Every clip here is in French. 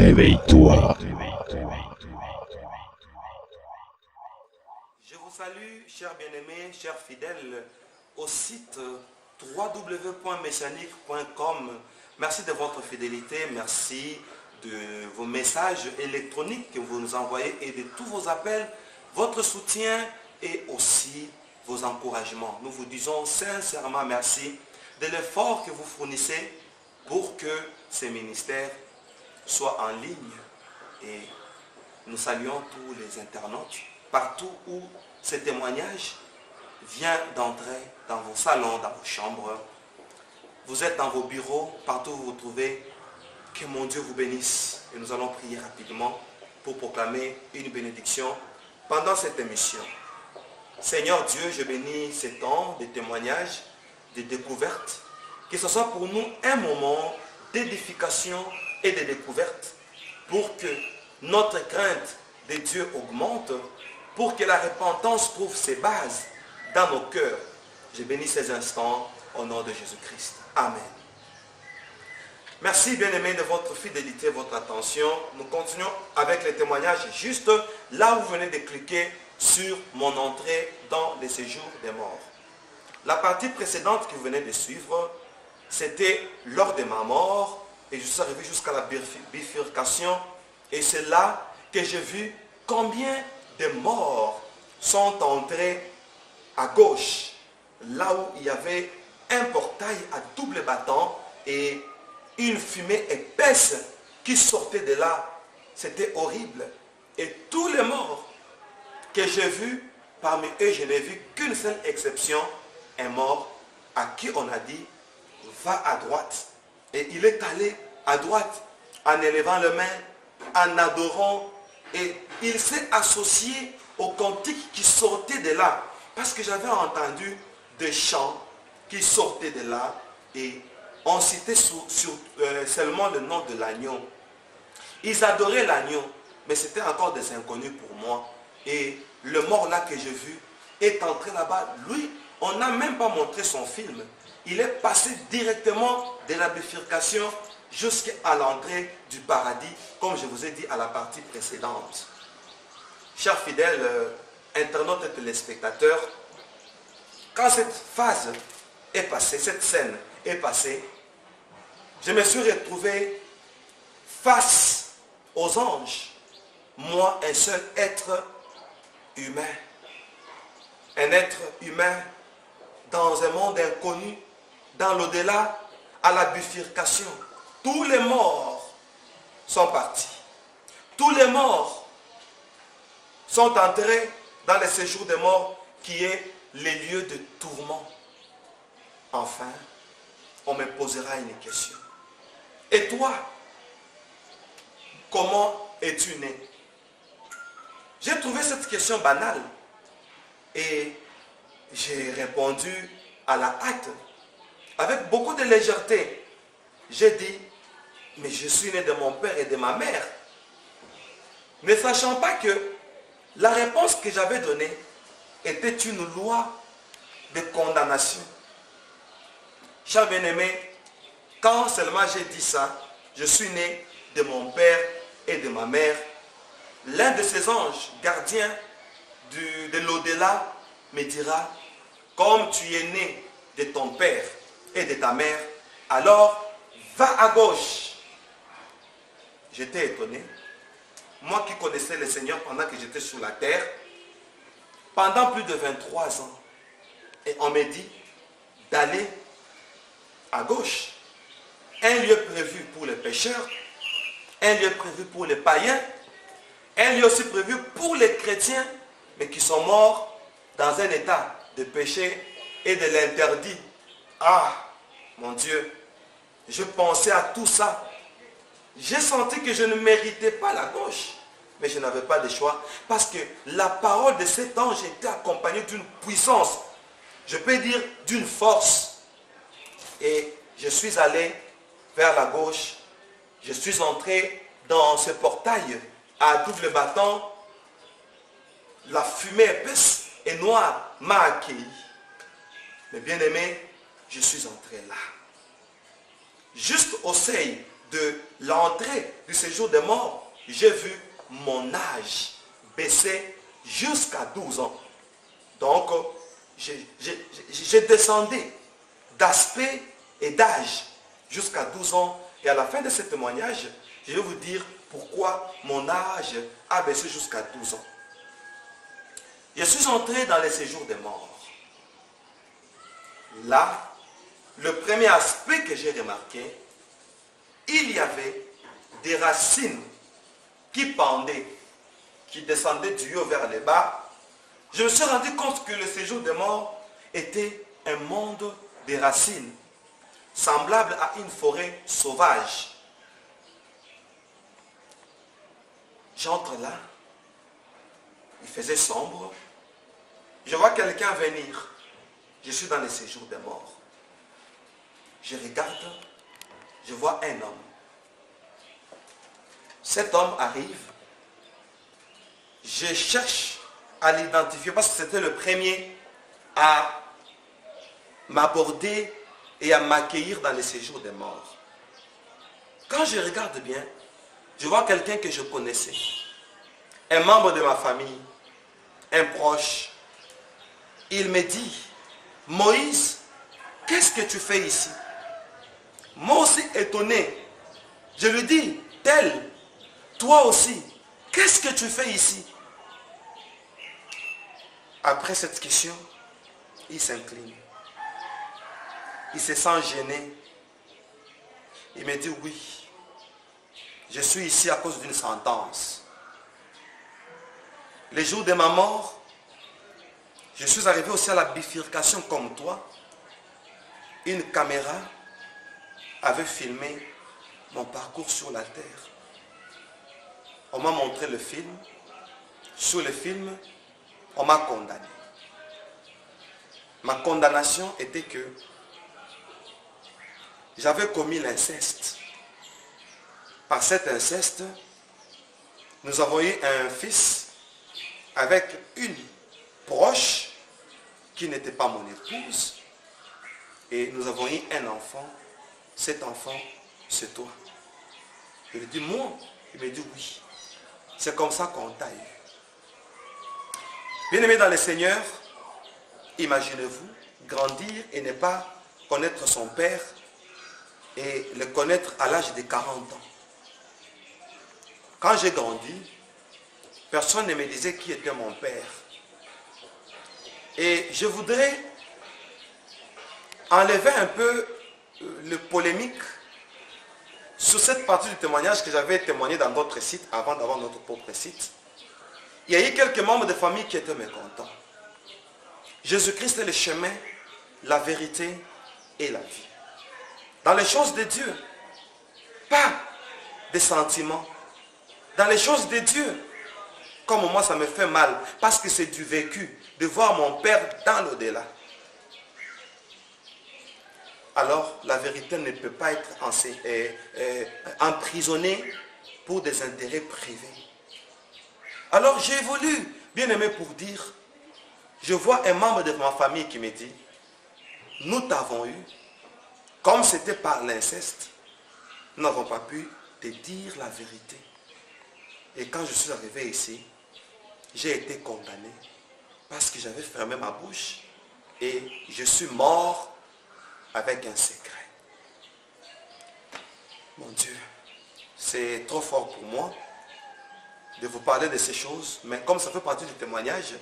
Réveille-toi. Je vous salue, chers bien-aimés, chers fidèles, au site www.messianique.com. Merci de votre fidélité, merci de vos messages électroniques que vous nous envoyez et de tous vos appels, votre soutien et aussi vos encouragements. Nous vous disons sincèrement merci de l'effort que vous fournissez pour que ces ministères soient en ligne. Et nous saluons tous les internautes partout où ce témoignage vient d'entrer dans vos salons, dans vos chambres. Vous êtes dans vos bureaux, partout où vous vous trouvez. Que mon Dieu vous bénisse. Et nous allons prier rapidement pour proclamer une bénédiction pendant cette émission. Seigneur Dieu, je bénis ces temps de témoignages, de découvertes. Que ce soit pour nous un moment d'édification et de découverte pour que notre crainte de Dieu augmente, pour que la repentance trouve ses bases dans nos cœurs. Je bénis ces instants au nom de Jésus-Christ. Amen. Merci bien-aimés de votre fidélité, votre attention. Nous continuons avec les témoignages juste là où vous venez de cliquer sur mon entrée dans le séjour des morts. La partie précédente que vous venez de suivre, c'était lors de ma mort et je suis arrivé jusqu'à la bifurcation et c'est là que j'ai vu combien de morts sont entrés à gauche, là où il y avait un portail à double battant et une fumée épaisse qui sortait de là. C'était horrible. Et tous les morts que j'ai vus, parmi eux, je n'ai vu qu'une seule exception, un mort à qui on a dit, va à droite. Et il est allé à droite en élevant les mains, en adorant. Et il s'est associé aux cantiques qui sortaient de là. Parce que j'avais entendu des chants qui sortaient de là et on citait seulement le nom de l'agneau. Ils adoraient l'agneau, mais c'était encore des inconnus pour moi. Et le mort là que j'ai vu est entré là-bas. Lui, on n'a même pas montré son film. Il est passé directement de la bifurcation jusqu'à l'entrée du paradis, comme je vous ai dit à la partie précédente. Chers fidèles internautes et téléspectateurs, quand cette phase est passée, cette scène est passée, je me suis retrouvé face aux anges, moi un seul être humain, un être humain dans un monde inconnu, dans l'au-delà, à la bifurcation. Tous les morts sont partis, tous les morts sont entrés dans le séjour des morts qui est les lieux de tourment. Enfin, on me posera une question. Et toi, comment es-tu né? J'ai trouvé cette question banale et j'ai répondu à la hâte, avec beaucoup de légèreté. J'ai dit, mais je suis né de mon père et de ma mère, ne sachant pas que la réponse que j'avais donnée était une loi de condamnation. Chers bien-aimés, quand seulement j'ai dit ça, je suis né de mon père et de ma mère, l'un de ces anges gardiens de l'au-delà me dira, comme tu es né de ton père et de ta mère, alors va à gauche. J'étais étonné. Moi qui connaissais le Seigneur pendant que j'étais sur la terre, pendant plus de 23 ans, et on me dit d'aller à gauche. Un lieu prévu pour les pécheurs, un lieu prévu pour les païens, un lieu aussi prévu pour les chrétiens, mais qui sont morts dans un état de péché et de l'interdit. Ah, mon Dieu, je pensais à tout ça. J'ai senti que je ne méritais pas la gauche, mais je n'avais pas de choix, parce que la parole de cet ange était accompagnée d'une puissance, je peux dire d'une force. Et je suis allé vers la gauche, je suis entré dans ce portail à double battant, la fumée épaisse et noire m'a accueilli. Mais bien aimé, je suis entré là. Juste au seuil de l'entrée du séjour des morts, j'ai vu mon âge baisser jusqu'à 12 ans. Donc, j'ai descendu d'aspect et d'âge jusqu'à 12 ans. Et à la fin de ce témoignage, je vais vous dire pourquoi mon âge a baissé jusqu'à 12 ans. Je suis entré dans les séjours des morts. Là, le premier aspect que j'ai remarqué, il y avait des racines qui pendaient, qui descendaient du haut vers le bas. Je me suis rendu compte que le séjour des morts était un monde des racines, semblable à une forêt sauvage. J'entre là, il faisait sombre, je vois quelqu'un venir, je suis dans le séjour des morts. Je regarde, je vois un homme. Cet homme arrive, je cherche à l'identifier parce que c'était le premier à m'aborder et à m'accueillir dans le séjour des morts. Quand je regarde bien, je vois quelqu'un que je connaissais, un membre de ma famille, un proche. Il me dit, Moïse, qu'est-ce que tu fais ici? Moi aussi étonné, je lui dis, tel, toi aussi, qu'est-ce que tu fais ici? Après cette question, il s'incline. Il se sent gêné. Il me dit, oui, je suis ici à cause d'une sentence. Les jours de ma mort, je suis arrivé aussi à la bifurcation comme toi. Une caméra avait filmé mon parcours sur la terre. On m'a montré le film. Sur le film, on m'a condamné. Ma condamnation était que j'avais commis l'inceste. Par cet inceste, nous avons eu un fils avec une proche qui n'était pas mon épouse. Et nous avons eu un enfant. Cet enfant, c'est toi. Je lui dis, moi? Il me dit, oui. C'est comme ça qu'on t'a eu. Bien-aimé dans le Seigneur, imaginez-vous grandir et ne pas connaître son père et le connaître à l'âge de 40 ans. Quand j'ai grandi, personne ne me disait qui était mon père. Et je voudrais enlever un peu le polémique sur cette partie du témoignage que j'avais témoigné dans d'autres sites avant d'avoir notre propre site. Il y a eu quelques membres de famille qui étaient mécontents. Jésus-Christ est le chemin, la vérité et la vie. Dans les choses de Dieu, pas des sentiments. Dans les choses de Dieu, comme moi ça me fait mal, parce que c'est du vécu, de voir mon Père dans l'au-delà. Alors la vérité ne peut pas être emprisonnée pour des intérêts privés. Alors j'ai voulu, bien aimé, pour dire, je vois un membre de ma famille qui me dit, nous t'avons eu, comme c'était par l'inceste, nous n'avons pas pu te dire la vérité. Et quand je suis arrivé ici, j'ai été condamné parce que j'avais fermé ma bouche et je suis mort avec un secret. Mon Dieu, c'est trop fort pour moi de vous parler de ces choses, mais comme ça fait partie du témoignage,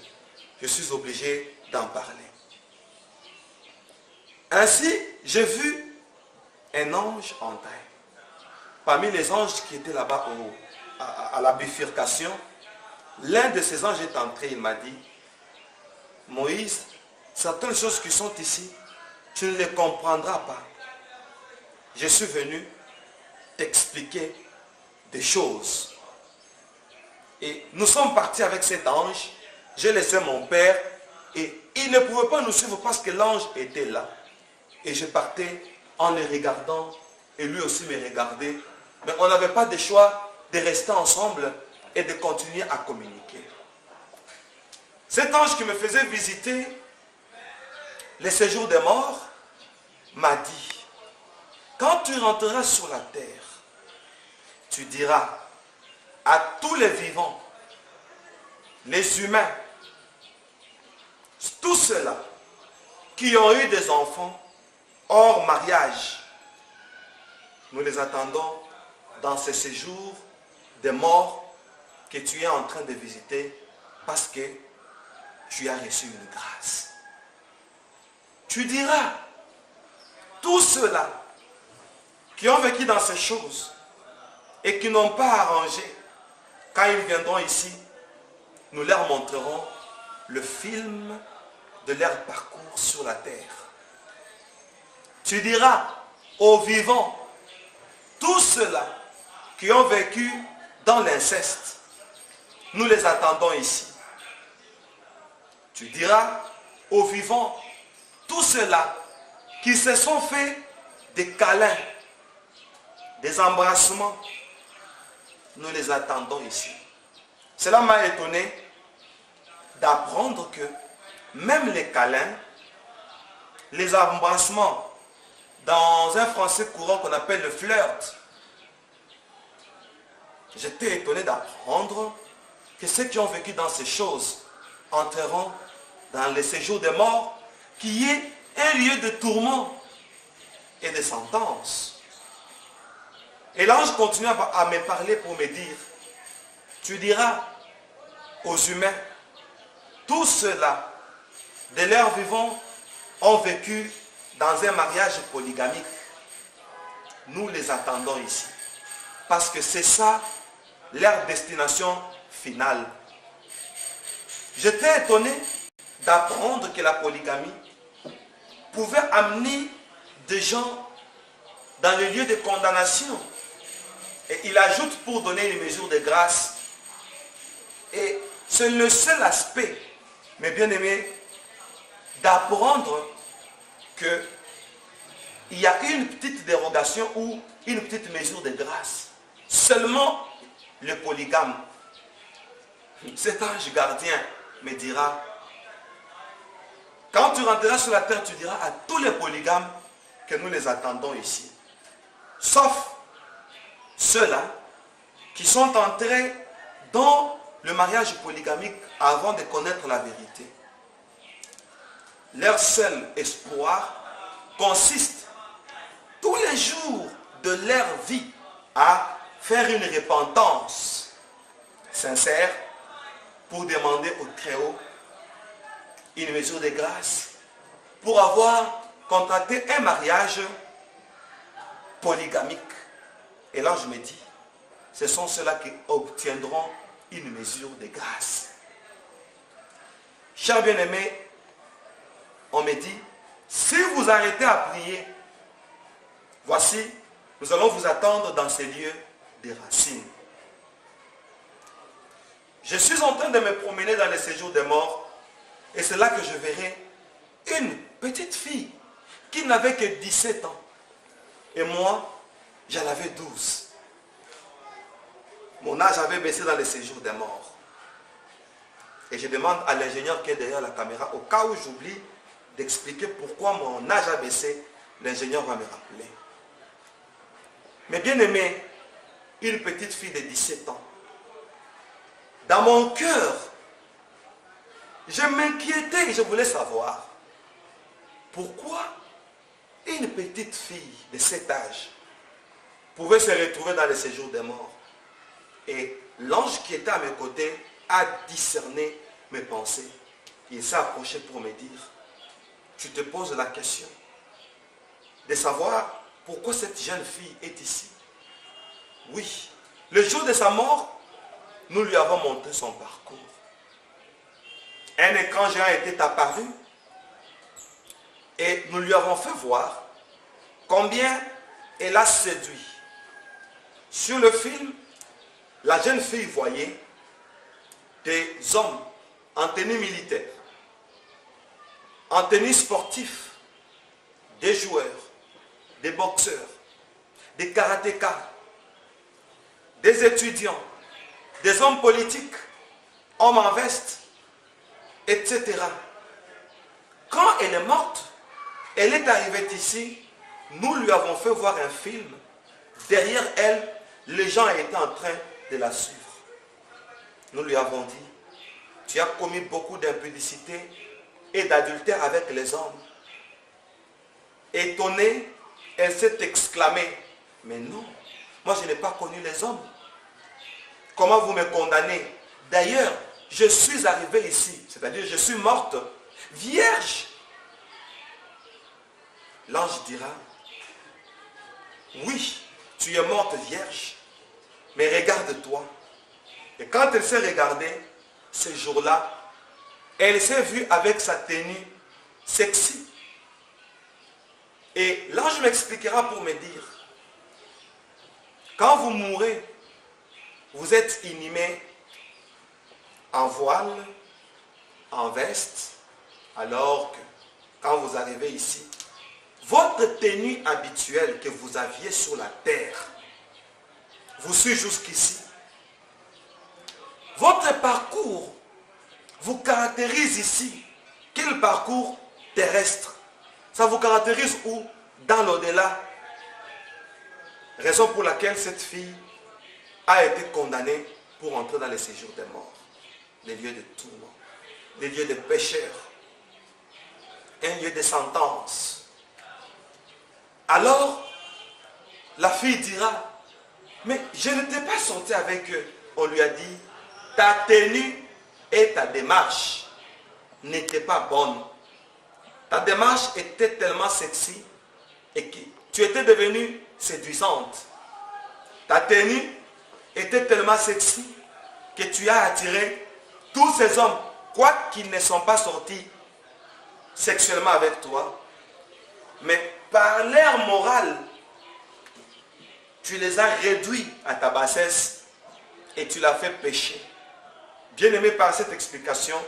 je suis obligé d'en parler. Ainsi, j'ai vu un ange entrer. Parmi les anges qui étaient là-bas à la bifurcation, l'un de ces anges est entré, il m'a dit, Moïse, certaines choses qui sont ici, tu ne les comprendras pas. Je suis venu t'expliquer des choses. Et nous sommes partis avec cet ange, j'ai laissé mon père, et il ne pouvait pas nous suivre parce que l'ange était là. Et je partais en le regardant, et lui aussi me regardait. Mais on n'avait pas de choix de rester ensemble et de continuer à communiquer. Cet ange qui me faisait visiter les séjours des morts m'a dit, quand tu rentreras sur la terre, tu diras à tous les vivants, les humains, tous ceux-là qui ont eu des enfants hors mariage, nous les attendons dans ce séjour des morts que tu es en train de visiter parce que tu as reçu une grâce. Tu diras, tous ceux-là qui ont vécu dans ces choses et qui n'ont pas arrangé, quand ils viendront ici, nous leur montrerons le film de leur parcours sur la terre. Tu diras aux vivants, tous ceux-là qui ont vécu dans l'inceste, nous les attendons ici. Tu diras aux vivants, tous ceux-là qui se sont fait des câlins, des embrassements, nous les attendons ici. Cela m'a étonné d'apprendre que même les câlins, les embrassements, dans un français courant qu'on appelle le flirt, j'étais étonné d'apprendre que ceux qui ont vécu dans ces choses entreront dans le séjour des morts, qui est un lieu de tourment et de sentence. Et l'ange continue à me parler pour me dire, tu diras aux humains, tous ceux-là, de leur vivant, ont vécu dans un mariage polygamique. Nous les attendons ici. Parce que c'est ça leur destination finale. J'étais étonné d'apprendre que la polygamie pouvait amener des gens dans le lieu de condamnation. Et il ajoute pour donner une mesure de grâce. Et c'est le seul aspect, mes bien-aimés, d'apprendre qu'il y a une petite dérogation ou une petite mesure de grâce. Seulement le polygame. Cet ange gardien me dira, quand tu rentreras sur la terre, tu diras à tous les polygames que nous les attendons ici. Sauf ceux-là qui sont entrés dans le mariage polygamique avant de connaître la vérité. Leur seul espoir consiste tous les jours de leur vie à faire une repentance sincère pour demander au Très-Haut une mesure de grâce pour avoir contracté un mariage polygamique. Et là, je me dis, ce sont ceux-là qui obtiendront une mesure de grâce. Chers bien-aimés, on me dit, si vous arrêtez à prier, voici, nous allons vous attendre dans ces lieux des racines. Je suis en train de me promener dans les séjours des morts, et c'est là que je verrai une petite fille qui n'avait que 17 ans. Et moi, j'en avais 12. Mon âge avait baissé dans les séjours des morts. Et je demande à l'ingénieur qui est derrière la caméra, au cas où j'oublie d'expliquer pourquoi mon âge a baissé, l'ingénieur va me rappeler. Mais bien aimé, une petite fille de 17 ans. Dans mon cœur, je m'inquiétais et je voulais savoir pourquoi une petite fille de cet âge pouvait se retrouver dans les séjours des morts. Et l'ange qui était à mes côtés a discerné mes pensées. Il s'est approché pour me dire, tu te poses la question de savoir pourquoi cette jeune fille est ici. Oui, le jour de sa mort, nous lui avons montré son parcours. Un écran géant était apparu et nous lui avons fait voir combien elle a séduit. Sur le film, la jeune fille voyait des hommes en tenue militaire, en tenue sportive, des joueurs, des boxeurs, des karatékas, des étudiants, des hommes politiques, hommes en veste, etc. Quand elle est morte, elle est arrivée ici, nous lui avons fait voir un film. Derrière elle, les gens étaient en train de la suivre. Nous lui avons dit, tu as commis beaucoup d'impudicité et d'adultère avec les hommes. Étonnée, elle s'est exclamée, mais non, moi je n'ai pas connu les hommes. Comment vous me condamnez? D'ailleurs, je suis arrivée ici, c'est-à-dire je suis morte, vierge. L'ange dira, oui, tu es morte vierge, mais regarde-toi. Et quand elle s'est regardée, ce jour-là, elle s'est vue avec sa tenue sexy. Et l'ange m'expliquera pour me dire, quand vous mourrez, vous êtes inhumé en voile, en veste, alors que quand vous arrivez ici, votre tenue habituelle que vous aviez sur la terre vous suit jusqu'ici. Votre parcours vous caractérise ici. Quel parcours terrestre? Ça vous caractérise où? Dans l'au-delà. Raison pour laquelle cette fille a été condamnée pour entrer dans les séjours des morts, les lieux de tourment, les lieux de pécheurs, un lieu de sentence. Alors, la fille dira, mais je ne t'ai pas sorti avec eux. On lui a dit, ta tenue et ta démarche n'étaient pas bonnes. Ta démarche était tellement sexy et que tu étais devenue séduisante. Ta tenue était tellement sexy que tu as attiré tous ces hommes, quoi qu'ils ne sont pas sortis sexuellement avec toi, mais par leur morale, tu les as réduits à ta bassesse et tu l'as fait pécher. Bien aimé, par cette explication,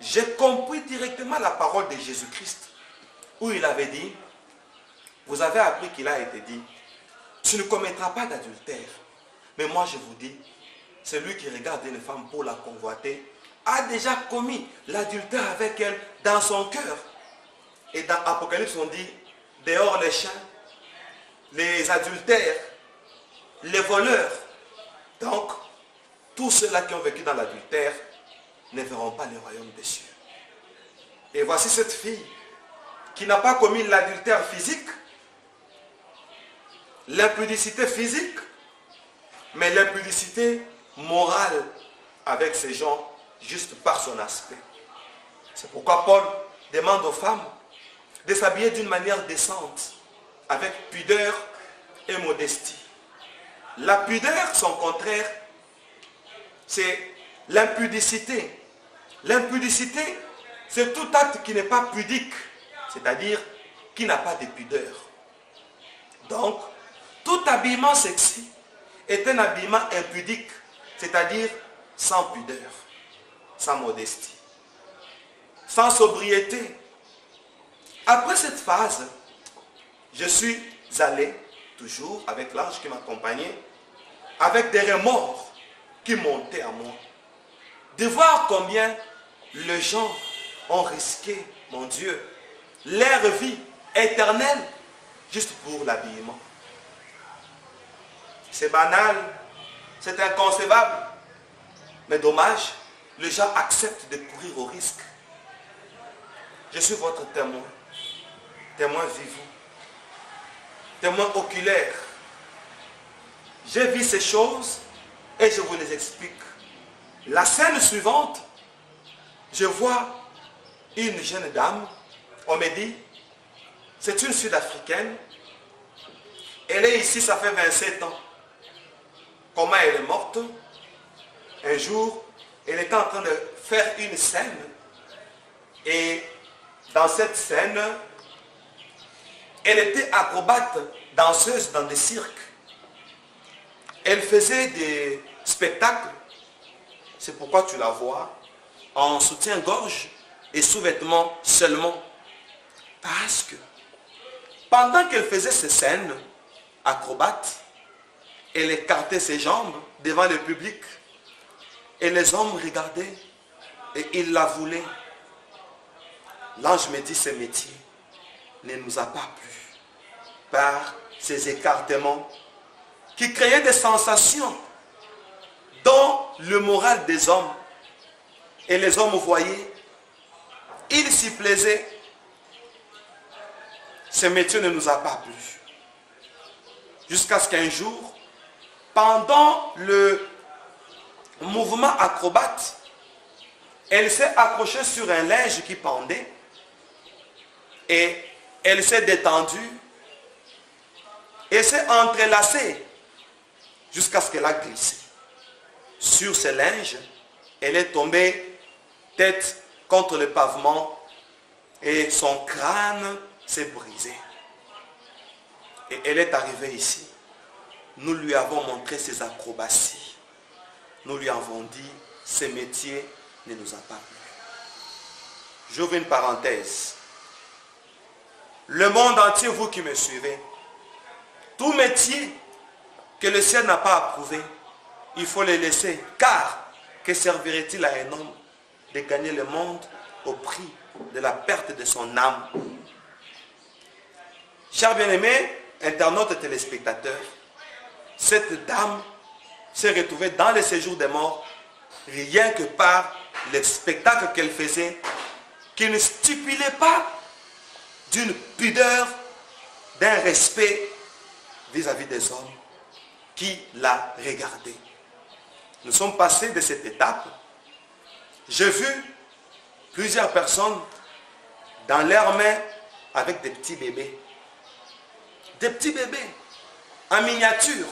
j'ai compris directement la parole de Jésus-Christ, où il avait dit, vous avez appris qu'il a été dit, tu ne commettras pas d'adultère. Mais moi je vous dis, celui qui regarde une femme pour la convoiter, a déjà commis l'adultère avec elle dans son cœur. Et dans Apocalypse on dit, dehors les chiens, les adultères, les voleurs. Donc, tous ceux-là qui ont vécu dans l'adultère ne verront pas le royaume des cieux. Et voici cette fille qui n'a pas commis l'adultère physique, l'impudicité physique, mais l'impudicité morale avec ces gens juste par son aspect. C'est pourquoi Paul demande aux femmes de s'habiller d'une manière décente, avec pudeur et modestie. La pudeur, son contraire, c'est l'impudicité. L'impudicité, c'est tout acte qui n'est pas pudique, c'est-à-dire qui n'a pas de pudeur. Donc, tout habillement sexy est un habillement impudique, c'est-à-dire sans pudeur, sans modestie, sans sobriété. Après cette phase, je suis allé, toujours avec l'ange qui m'accompagnait, avec des remords qui montaient à moi, de voir combien les gens ont risqué, mon Dieu, leur vie éternelle juste pour l'habillement. C'est banal, c'est inconcevable, mais dommage, les gens acceptent de courir au risque. Je suis votre témoin, témoin vivant, témoin oculaire. J'ai vu ces choses et je vous les explique. La scène suivante, je vois une jeune dame, on me dit, c'est une Sud-Africaine, elle est ici, ça fait 27 ans. Comment elle est morte? Un jour, elle était en train de faire une scène et dans cette scène, elle était acrobate, danseuse dans des cirques. Elle faisait des spectacles, c'est pourquoi tu la vois, en soutien-gorge et sous-vêtements seulement. Parce que pendant qu'elle faisait ces scènes acrobates, elle écartait ses jambes devant le public et les hommes regardaient et ils la voulaient. L'ange me dit, ce métier ne nous a pas plu par ces écartements qui créait des sensations dans le moral des hommes. Et les hommes voyaient, ils s'y plaisaient. Ce métier ne nous a pas plu. Jusqu'à ce qu'un jour, pendant le mouvement acrobate, elle s'est accrochée sur un linge qui pendait et elle s'est détendue et s'est entrelacée jusqu'à ce qu'elle a glissé. Sur ce linge, elle est tombée tête contre le pavement et son crâne s'est brisé. Et elle est arrivée ici. Nous lui avons montré ses acrobaties. Nous lui avons dit, ce métier ne nous a pas plu. J'ouvre une parenthèse. Le monde entier, vous qui me suivez, tout métier que le ciel n'a pas approuvé, il faut le laisser. Car, que servirait-il à un homme de gagner le monde au prix de la perte de son âme? Chers bien-aimés, internautes et téléspectateurs, cette dame s'est retrouvée dans le séjour des morts rien que par le spectacle qu'elle faisait, qui ne stipulait pas d'une pudeur, d'un respect vis-à-vis des hommes qui la regardaient. Nous sommes passés de cette étape. J'ai vu plusieurs personnes dans leurs mains avec des petits bébés. Des petits bébés en miniature.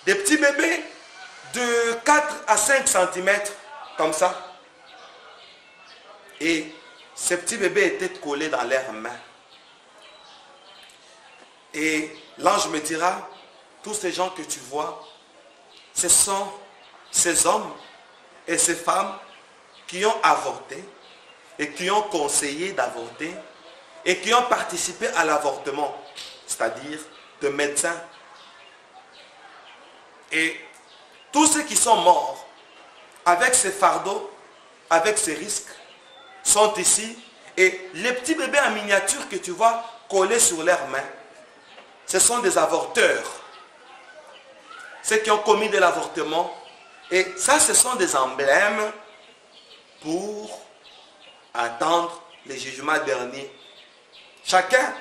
Des petits bébés de 4 à 5 cm, comme ça. Et ces petits bébés étaient collés dans leurs mains. Et l'ange me dira, tous ces gens que tu vois, ce sont ces hommes et ces femmes qui ont avorté et qui ont conseillé d'avorter et qui ont participé à l'avortement, c'est-à-dire de médecins. Et tous ceux qui sont morts avec ces fardeaux, avec ces risques, sont ici. Et les petits bébés en miniature que tu vois collés sur leurs mains, ce sont des avorteurs. Ceux qui ont commis de l'avortement. Et ça, ce sont des emblèmes pour attendre les jugements derniers. Chacun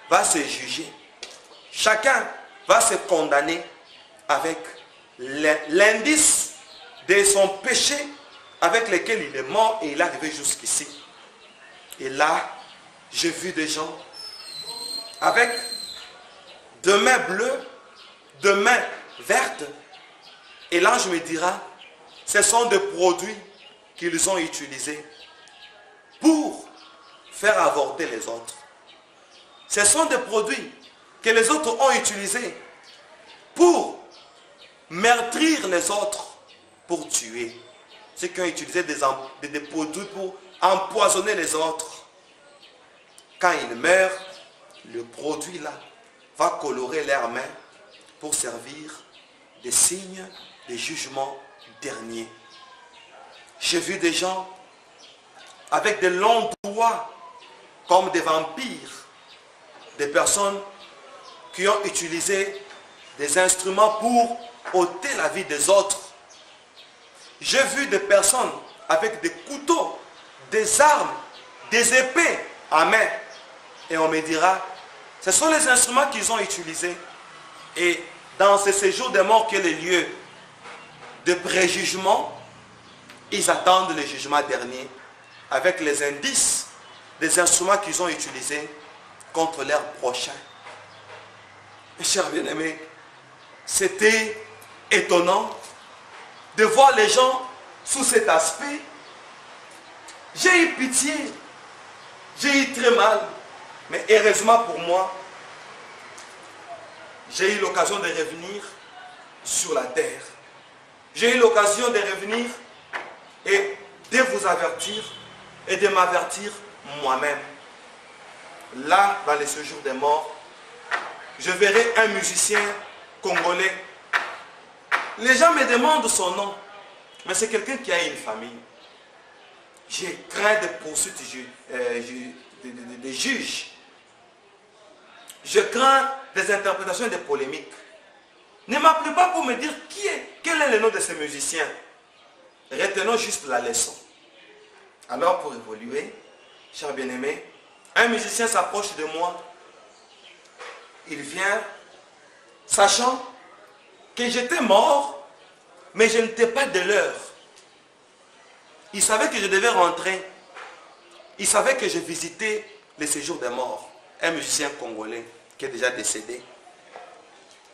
va se juger. Chacun va se condamner avec l'indice de son péché avec lequel il est mort et il est arrivé jusqu'ici. Et là, j'ai vu des gens avec deux mains bleues, deux mains vertes. Et l'ange me dira, ce sont des produits qu'ils ont utilisés pour faire avorter les autres. Ce sont des produits que les autres ont utilisés pour meurtrir les autres, pour tuer. Ceux qui ont utilisé des produits pour empoisonner les autres. Quand ils meurent, le produit là va colorer leurs mains pour servir de signe de jugement dernier. J'ai vu des gens avec de longs doigts comme des vampires, des personnes qui ont utilisé des instruments pour ôter la vie des autres. J'ai vu des personnes avec des couteaux, des armes, des épées à main. Et on me dira, ce sont les instruments qu'ils ont utilisés. Et dans ce séjour des morts qui est le lieu de préjugement, ils attendent le jugement dernier avec les indices des instruments qu'ils ont utilisés contre leurs prochains. Mes chers bien-aimés, c'était étonnant de voir les gens sous cet aspect. J'ai eu pitié, j'ai eu très mal, mais heureusement pour moi, j'ai eu l'occasion de revenir sur la terre. J'ai eu l'occasion de revenir et de vous avertir et de m'avertir moi-même. Là, dans les séjours des morts, je verrai un musicien congolais. Les gens me demandent son nom, mais c'est quelqu'un qui a une famille. J'ai craint des poursuites des juges. Je crains des interprétations et des polémiques. Ne m'appelez pas pour me dire quel est le nom de ces musiciens. Retenons juste la leçon. Alors pour évoluer, cher bien-aimé, un musicien s'approche de moi. Il vient, sachant que j'étais mort, mais je n'étais pas de l'heure. Il savait que je devais rentrer. Il savait que je visitais le séjour des morts. Un musicien congolais qui est déjà décédé.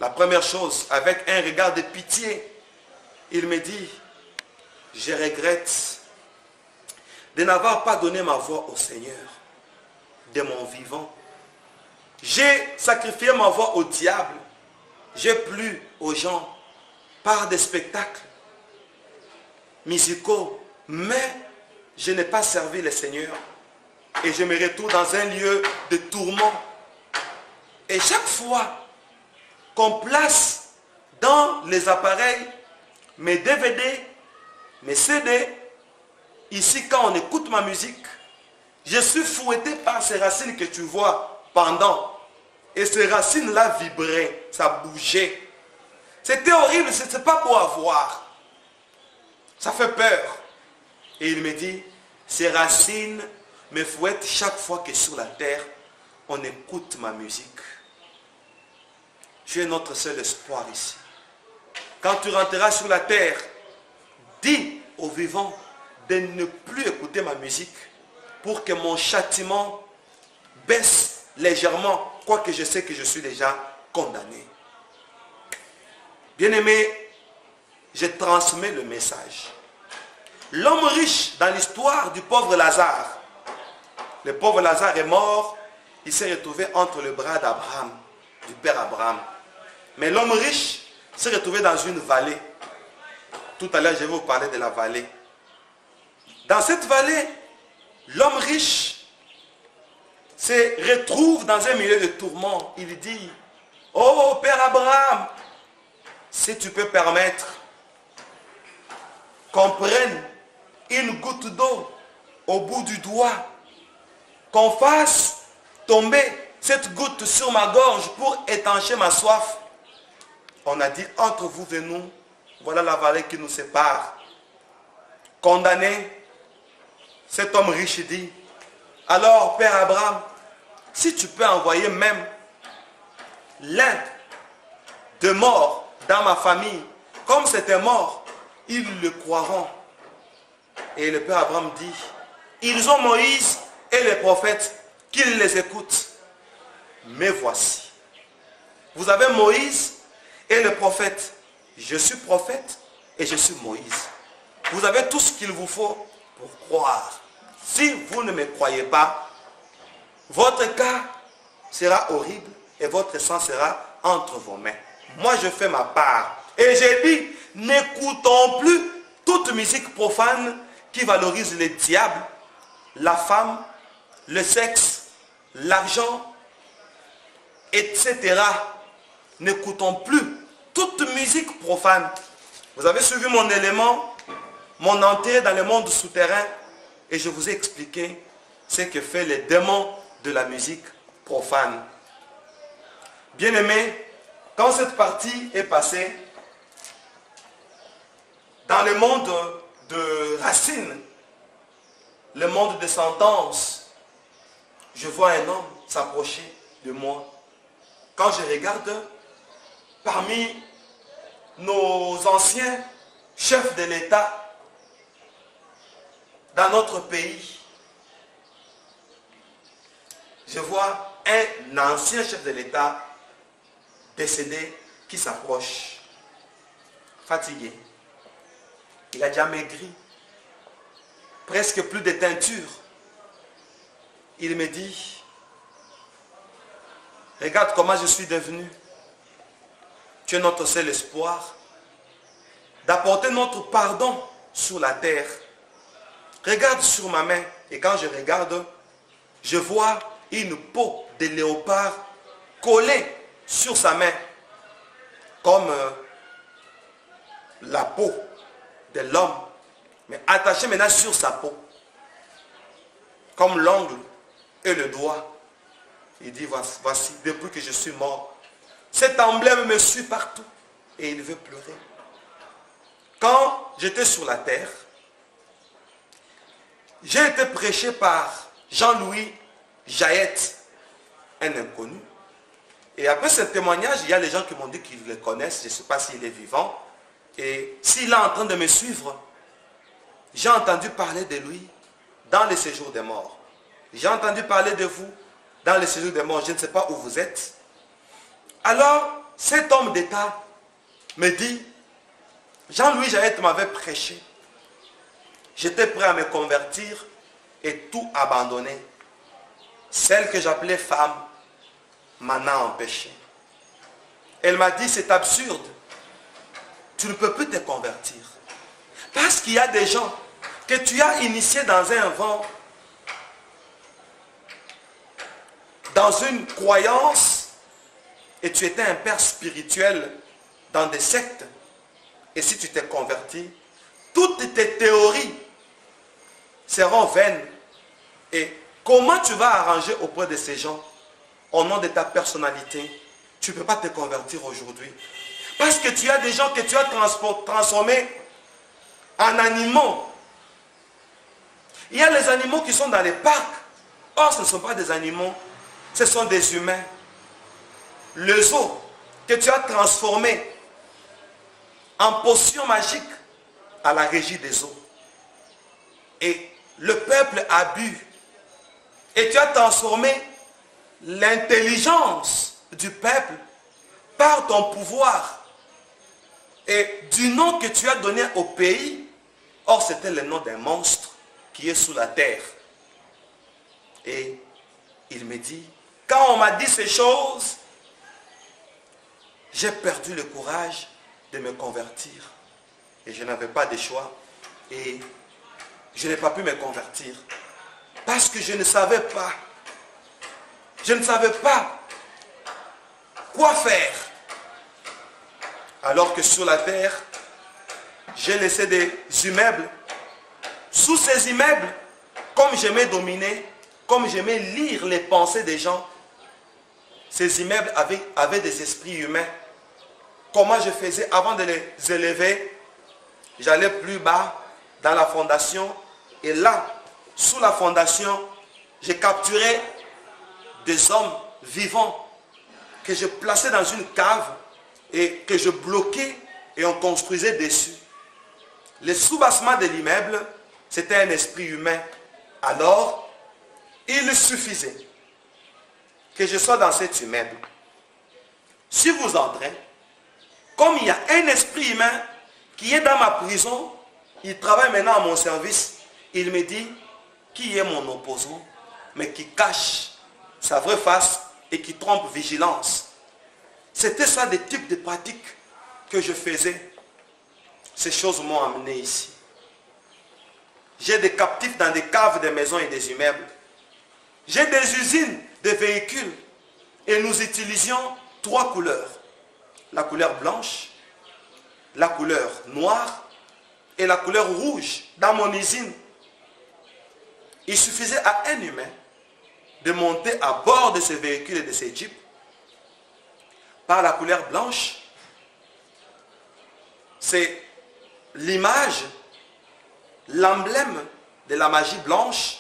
La première chose, avec un regard de pitié, il me dit, je regrette de n'avoir pas donné ma voix au Seigneur de mon vivant. J'ai sacrifié ma voix au diable. J'ai plu aux gens par des spectacles musicaux, mais je n'ai pas servi le Seigneur. Et je me retrouve dans un lieu de tourment. Et chaque fois qu'on place dans les appareils mes DVD, mes CD, ici quand on écoute ma musique, je suis fouetté par ces racines que tu vois pendant. Et ces racines-là vibraient, ça bougeait. C'était horrible, ce n'était pas beau à voir. Ça fait peur. Et il me dit, ces racines me fouettent chaque fois que sur la terre, on écoute ma musique. Tu es notre seul espoir ici. Quand tu rentreras sur la terre, dis aux vivants de ne plus écouter ma musique pour que mon châtiment baisse légèrement, quoique je sais que je suis déjà condamné. Bien-aimé, je transmets le message. L'homme riche dans l'histoire du pauvre Lazare. Le pauvre Lazare est mort, il s'est retrouvé entre le bras d'Abraham, du père Abraham. Mais l'homme riche s'est retrouvé dans une vallée. Tout à l'heure, je vais vous parler de la vallée. Dans cette vallée, l'homme riche se retrouve dans un milieu de tourment. Il dit, oh père Abraham, si tu peux permettre qu'on prenne une goutte d'eau au bout du doigt, qu'on fasse tomber cette goutte sur ma gorge pour étancher ma soif. On a dit, entre vous et nous, voilà la vallée qui nous sépare. Condamné, cet homme riche dit, alors père Abraham, si tu peux envoyer même l'un de morts dans ma famille, comme c'était mort, ils le croiront. Et le père Abraham dit, ils ont Moïse et les prophètes, qu'ils les écoutent. Mais voici, vous avez Moïse et le prophète. Je suis prophète et je suis Moïse. Vous avez tout ce qu'il vous faut pour croire. Si vous ne me croyez pas, votre cas sera horrible et votre sang sera entre vos mains. Moi, je fais ma part. Et j'ai dit, n'écoutons plus toute musique profane qui valorise le diable, la femme, le sexe, l'argent, etc. N'écoutons plus toute musique profane. Vous avez suivi mon élément, mon entrée dans le monde souterrain, et je vous ai expliqué ce que fait les démons de la musique profane. Bien-aimés, quand cette partie est passée, dans le monde de racines, le monde de sentences, je vois un homme s'approcher de moi. Quand je regarde, parmi nos anciens chefs de l'État dans notre pays, je vois un ancien chef de l'État décédé qui s'approche, fatigué. Il a déjà maigri, presque plus de teinture. Il me dit, regarde comment je suis devenu. Tu es notre seul espoir d'apporter notre pardon sur la terre. Regarde sur ma main, et quand je regarde, je vois une peau de léopard collée sur sa main, comme la peau de l'homme, mais attachée maintenant sur sa peau, comme l'ongle et le doigt. Il dit, voici, depuis que je suis mort, cet emblème me suit partout. et il veut pleurer. Quand j'étais sur la terre, j'ai été prêché par Jean-Louis Jaët, un inconnu. Et après ce témoignage, il y a les gens qui m'ont dit qu'ils le connaissent. Je ne sais pas s'il est vivant. Et s'il est en train de me suivre, j'ai entendu parler de lui dans le séjour des morts. J'ai entendu parler de vous dans le séjour des morts. Je ne sais pas où vous êtes. Alors, cet homme d'État me dit, Jean-Louis Jaët m'avait prêché. J'étais prêt à me convertir et tout abandonner. Celle que j'appelais femme m'en a empêché. Elle m'a dit, c'est absurde. Tu ne peux plus te convertir. Parce qu'il y a des gens que tu as initiés dans un vent, dans une croyance, et tu étais un père spirituel dans des sectes. Et si tu t'es converti, toutes tes théories seront vaines. Et comment tu vas arranger auprès de ces gens, au nom de ta personnalité, tu ne peux pas te convertir aujourd'hui. Parce que tu as des gens que tu as transformés en animaux. Il y a les animaux qui sont dans les parcs. Or, ce ne sont pas des animaux, ce sont des humains. Le zoo que tu as transformé en potion magique à la régie des eaux. Et le peuple a bu. Et tu as transformé l'intelligence du peuple par ton pouvoir. Et du nom que tu as donné au pays, or c'était le nom d'un monstre qui est sous la terre. Et il me dit, quand on m'a dit ces choses, j'ai perdu le courage de me convertir. Et je n'avais pas de choix. Et je n'ai pas pu me convertir. Parce que je ne savais pas. Je ne savais pas quoi faire. Alors que sur la terre, j'ai laissé des immeubles. Sous ces immeubles, comme j'aimais dominer, comme j'aimais lire les pensées des gens, ces immeubles avaient des esprits humains. Comment je faisais avant de les élever? J'allais plus bas dans la fondation. Et là, sous la fondation, j'ai capturé des hommes vivants que je plaçais dans une cave et que je bloquais et on construisait dessus. Le soubassement de l'immeuble, c'était un esprit humain. Alors, il suffisait que je sois dans cet immeuble. Si vous entrez, comme il y a un esprit humain qui est dans ma prison, il travaille maintenant à mon service, il me dit qui est mon opposant, mais qui cache sa vraie face et qui trompe vigilance. C'était ça des types de pratiques que je faisais. Ces choses m'ont amené ici. J'ai des captifs dans des caves des maisons et des immeubles. J'ai des usines de véhicules et nous utilisions 3 couleurs. La couleur blanche, la couleur noire et la couleur rouge dans mon usine. Il suffisait à un humain de monter à bord de ces véhicules et de ces jeeps par la couleur blanche. C'est l'image, l'emblème de la magie blanche.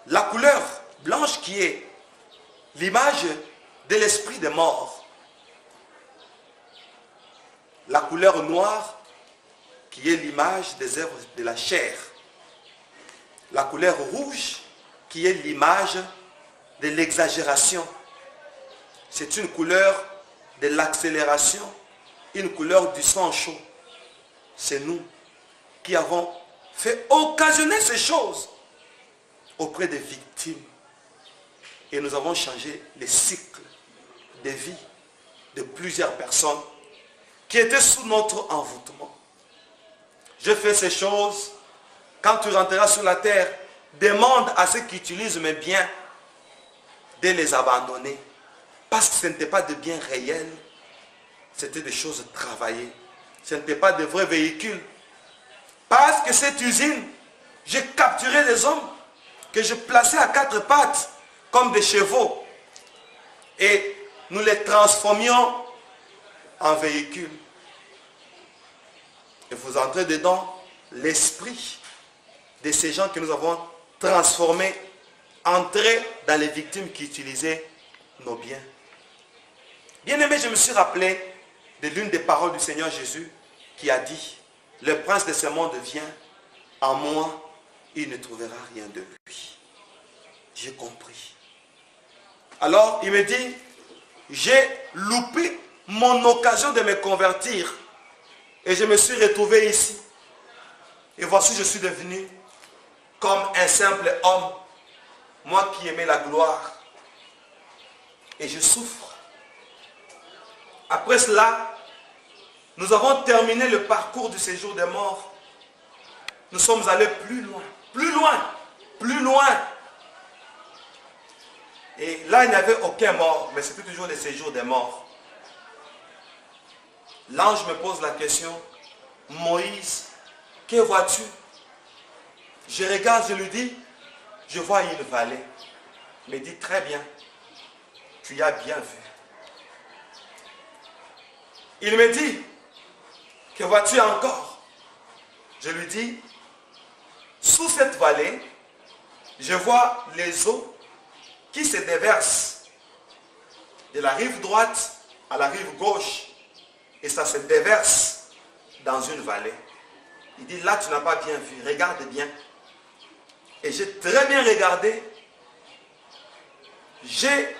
La couleur blanche qui est l'image de l'esprit des morts. La couleur noire qui est l'image des œuvres de la chair. La couleur rouge qui est l'image de l'exagération. C'est une couleur de l'accélération, une couleur du sang chaud. C'est nous qui avons fait occasionner ces choses auprès des victimes. Et nous avons changé les cycles de vie de plusieurs personnes qui étaient sous notre envoûtement. Je fais ces choses. Quand tu rentreras sur la terre, demande à ceux qui utilisent mes biens de les abandonner. Parce que ce n'était pas de biens réels, c'était des choses travaillées. Ce n'était pas de vrais véhicules. Parce que cette usine, j'ai capturé des hommes que je plaçais à 4 pattes comme des chevaux. Et nous les transformions en véhicules. Et vous entrez dedans l'esprit de ces gens que nous avons transformés, entrés dans les victimes qui utilisaient nos biens. Bien aimé, je me suis rappelé de l'une des paroles du Seigneur Jésus qui a dit, le prince de ce monde vient, en moi, il ne trouvera rien de lui. J'ai compris. Alors, il me dit, j'ai loupé mon occasion de me convertir et je me suis retrouvé ici. Et voici, je suis devenu comme un simple homme, moi qui aimais la gloire. Et je souffre. Après cela, nous avons terminé le parcours du séjour des morts. Nous sommes allés plus loin, plus loin, plus loin. Et là, il n'y avait aucun mort, mais c'était toujours le séjour des morts. L'ange me pose la question, Moïse, que vois-tu? Je regarde, je lui dis, je vois une vallée. Il me dit, très bien, tu y as bien vu. Il me dit, que vois-tu encore? Je lui dis, sous cette vallée, je vois les eaux qui se déversent de la rive droite à la rive gauche. Et ça se déverse dans une vallée. Il dit, là tu n'as pas bien vu, regarde bien. Et j'ai très bien regardé. J'ai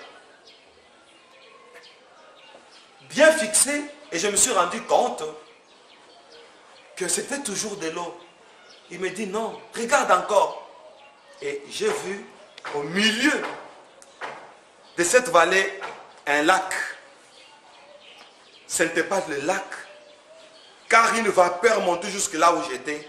bien fixé et je me suis rendu compte que c'était toujours de l'eau. Il me dit, non, regarde encore. Et j'ai vu au milieu de cette vallée un lac. Ce n'était pas le lac, car une vapeur montait jusque là où j'étais.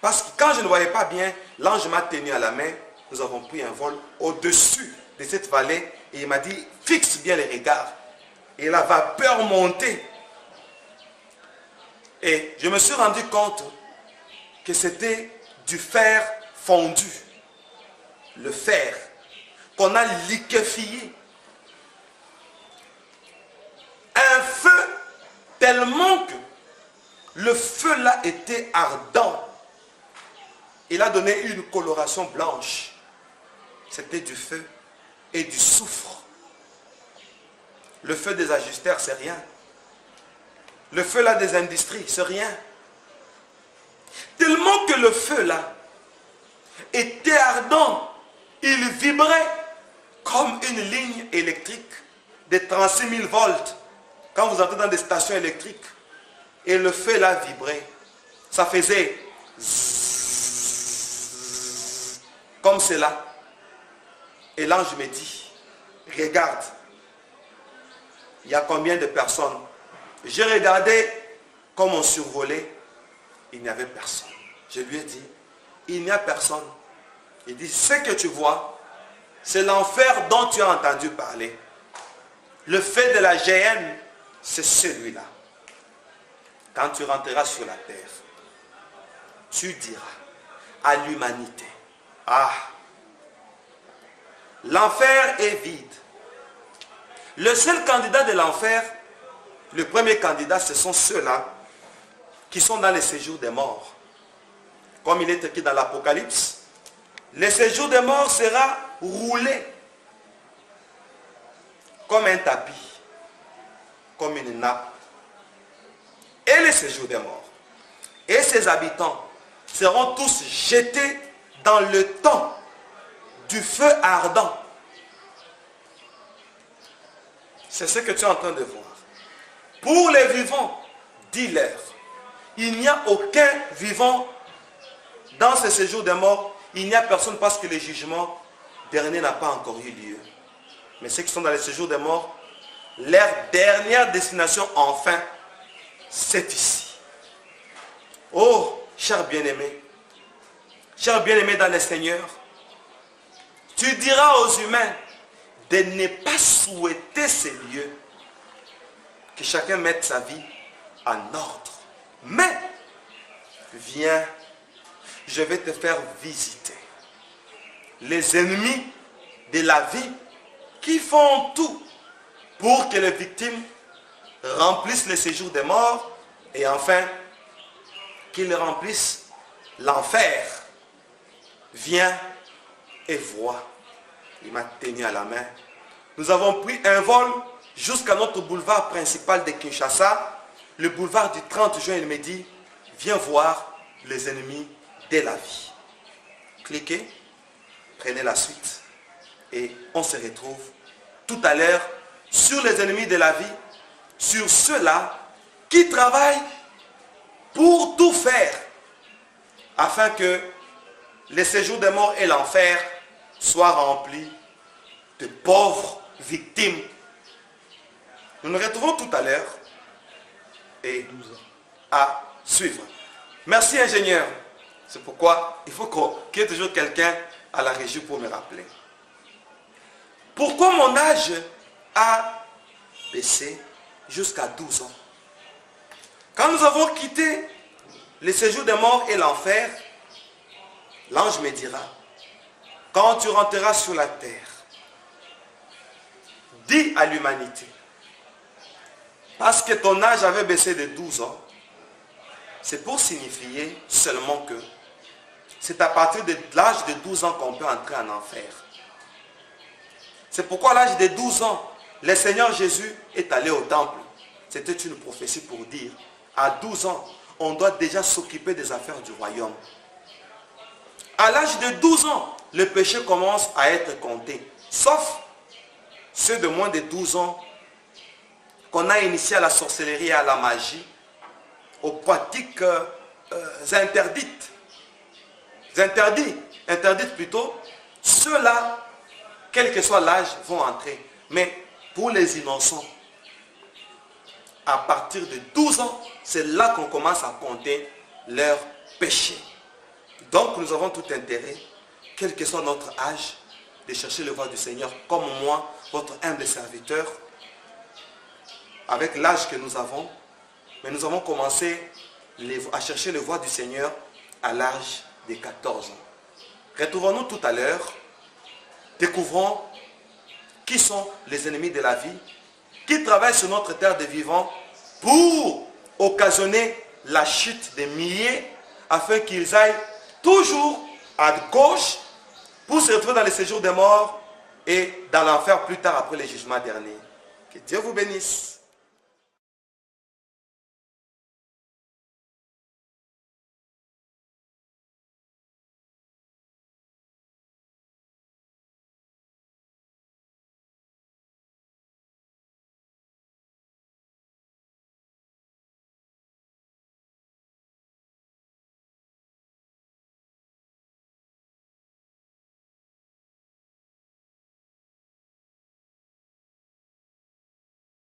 Parce que quand je ne voyais pas bien, l'ange m'a tenu à la main. Nous avons pris un vol au-dessus de cette vallée et il m'a dit, fixe bien les regards. Et la vapeur montait. Et je me suis rendu compte que c'était du fer fondu. Le fer qu'on a liquéfié. Un feu tellement que le feu là était ardent. Il a donné une coloration blanche. C'était du feu et du soufre. Le feu des ajusteurs, c'est rien. Le feu là des industries, c'est rien. Tellement que le feu là était ardent, il vibrait comme une ligne électrique de 36 000 volts. Quand vous entrez dans des stations électriques, et le feu là vibrait, ça faisait zzz, comme cela. Et l'ange me dit, regarde, il y a combien de personnes? J'ai regardé comme on survolait, il n'y avait personne. Je lui ai dit, il n'y a personne. Il dit, ce que tu vois, c'est l'enfer dont tu as entendu parler. Le fait de la géhenne, c'est celui-là. Quand tu rentreras sur la terre, tu diras à l'humanité, ah, l'enfer est vide. Le seul candidat de l'enfer, le premier candidat, ce sont ceux-là qui sont dans les séjours des morts. Comme il est écrit dans l'Apocalypse, le séjour des morts sera roulé comme un tapis, comme une nappe. Et le séjour des morts et ses habitants seront tous jetés dans le temps du feu ardent. C'est ce que tu es en train de voir. Pour les vivants, dis-leur, il n'y a aucun vivant dans ce séjour des morts. Il n'y a personne parce que le jugement dernier n'a pas encore eu lieu. Mais ceux qui sont dans le séjour des morts, leur dernière destination enfin, c'est ici. Oh, cher bien-aimé dans le Seigneur, tu diras aux humains de ne pas souhaiter ces lieux, que chacun mette sa vie en ordre. Mais, viens, je vais te faire visiter les ennemis de la vie qui font tout pour que les victimes remplissent le séjour des morts et enfin qu'ils remplissent l'enfer. Viens et vois. Il m'a tenu à la main. Nous avons pris un vol jusqu'à notre boulevard principal de Kinshasa, le boulevard du 30 juin. Il me dit, viens voir les ennemis de la vie. Cliquez, prenez la suite et on se retrouve tout à l'heure sur les ennemis de la vie, sur ceux-là qui travaillent pour tout faire afin que le séjour des morts et l'enfer soient remplis de pauvres victimes. Nous nous retrouvons tout à l'heure et à suivre. Merci ingénieur. C'est pourquoi il faut qu'il y ait toujours quelqu'un à la régie pour me rappeler. Pourquoi mon âge a baissé jusqu'à 12 ans? Quand nous avons quitté le séjour des morts et l'enfer, l'ange me dira, quand tu rentreras sur la terre, dis à l'humanité, parce que ton âge avait baissé de 12 ans, c'est pour signifier seulement que c'est à partir de l'âge de 12 ans qu'on peut entrer en enfer. C'est pourquoi à l'âge de 12 ans, le Seigneur Jésus est allé au temple. C'était une prophétie pour dire, à 12 ans, on doit déjà s'occuper des affaires du royaume. À l'âge de 12 ans, le péché commence à être compté. Sauf ceux de moins de 12 ans qu'on a initiés à la sorcellerie et à la magie, aux pratiques interdites. Interdites plutôt. Ceux-là, quel que soit l'âge, vont entrer. Mais pour les innocents, à partir de 12 ans, c'est là qu'on commence à compter leurs péchés. Donc nous avons tout intérêt, quel que soit notre âge, de chercher le voie du Seigneur, comme moi, votre humble serviteur, avec l'âge que nous avons. Mais nous avons commencé à chercher le voie du Seigneur à l'âge de 14 ans. Retrouvons-nous tout à l'heure, découvrons qui sont les ennemis de la vie, qui travaillent sur notre terre de vivants pour occasionner la chute des milliers, afin qu'ils aillent toujours à gauche pour se retrouver dans le séjour des morts et dans l'enfer plus tard après les jugements derniers. Que Dieu vous bénisse.